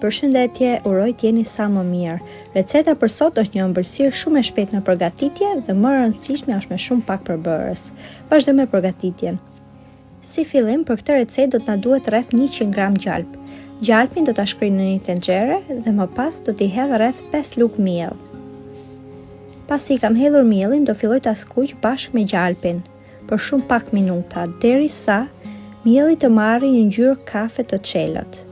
Përshëndetje, uroj t'jeni sa më mirë. Receta për sot është një ëmbëlsirë shumë e shpejtë në përgatitje dhe më e rëndësishme është me shumë pak përbërës. Vazhdojmë me përgatitjen. Si fillim, për këtë recetë do të na duhet rreth 100 gram gjalp. Gjalpin do ta shkryj në një tenxhere dhe më pas do t'i hedh rreth 5 lugë miell. Pasi kam hedhur miellin, do filloj ta skuq bashkë me gjalpin për shumë pak minuta, derisa mielli të marrë një ngjyrë kafe të çelët.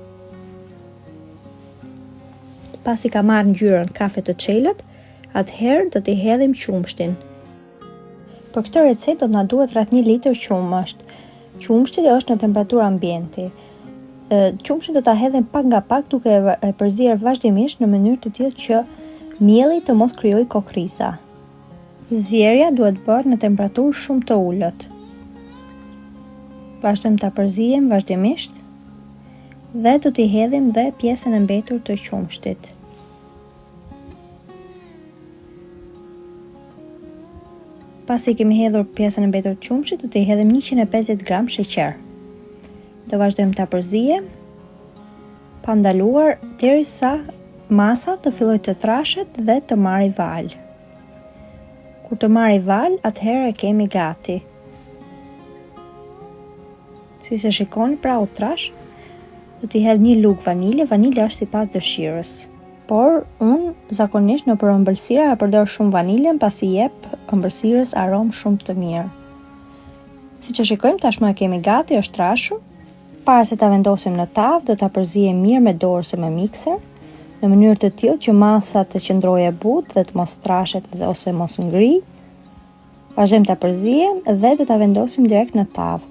Pasi ka marrë ngjyrën kafe të çelët, atëherë do t'i hedhim qumshtin. Për këtë recetë do të na duhet rreth 1 litër qumësht. Qumshti është në temperaturë ambienti. Qumshtin do ta hedhim pak nga pak duke e përzier vazhdimisht në mënyrë të tillë që mielli të mos krijojë kokriza. Zjerja duhet bërë në temperaturë shumë të ulët. Vazhdojmë ta përzijem vazhdimisht dhe do t'i hedhim dhe pjesën e mbetur të qumshtit. Pasi kemi hedhur pjesën e mbetur të qumshtit, do t'i hedhim 150 gram sheqer. Do vazhdojmë ta përzijem pa ndaluar derisa masa të fillojë të trashet dhe të marrë val. Kur të marrë val, atëherë e kemi gati. Si se shikoni, pra u trash. Do t'i hedh 1 lugë vanilje. Vanilja është sipas dëshirës. Por unë zakonisht në për ëmbëlsira e përdor shumë vaniljen pasi jep ëmbëlsirës aromë shumë të mirë. Siç e shikojmë, tashmë e kemi gati, është trashur. Para se ta vendosim në tavë, do ta përzijem mirë me dorë ose me mikser, në mënyrë të tillë që masa të qëndrojë e butë dhe të mos trashet ose mos ngrijë. Vazhdojmë ta përzijem dhe do ta vendosim direkt në tavë.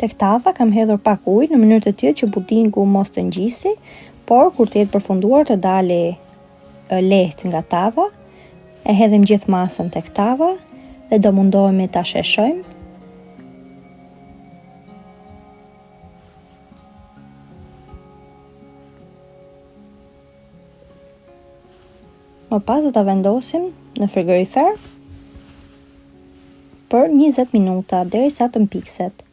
Tek tava kam hedhur pak ujë në mënyrë të tillë që budingu mos të ngjisi, por kur të jetë përfunduar të dali lehtë nga tava, e hedhim gjithë masën tek tava dhe do mundohemi ta sheshojmë. Më pas do ta vendosim në frigorifer për 20 minuta derisa të mpikset.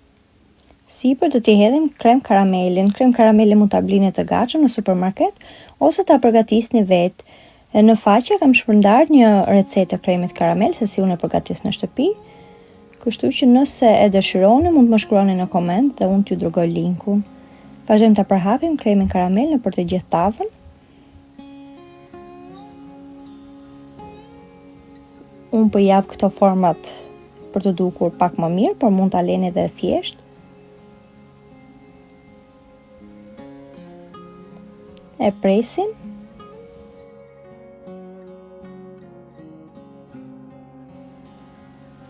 Sipër do t'i hedhim krem karamelin. Krem karamelin mund ta blini të gatshëm në supermarket ose ta përgatisni vetë. Në faqe kam shpërndar një recetë të kremit karamel se si unë e përgatis në shtëpi. Kështu që nëse e dëshironi mund të më shkruani në koment dhe unë t'ju dërgoj linkun. Vazhdojmë ta përhapim kremin karamel nëpër të gjithë tavën. Unë po jap këto format për të dukur pak më mirë, por mund ta leni edhe thjesht. E presim.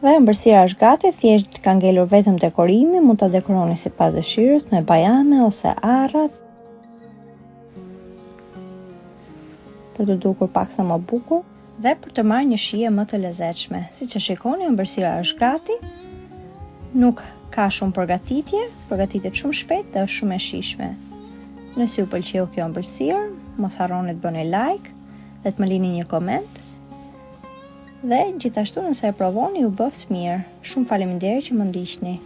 Dhe ëmbëlsira është gati, thjesht ka ngelur vetëm dekorimi, mund ta dekoroni sipas dëshirës me bajame ose arrat. Për të dukur paksa më bukur dhe për të marrë një shije më të lezetshme. Siç e shikoni, ëmbëlsira është gati. Nuk ka shumë përgatitje, përgatitet shumë shpejt dhe është shumë e shijshme. Nëse ju pëlqeu kjo ëmbëlsirë, mos harroni të bëni like dhe të më lini një koment. Dhe gjithashtu nëse e provoni, ju bëft mirë. Shumë faleminderit që më ndiqni.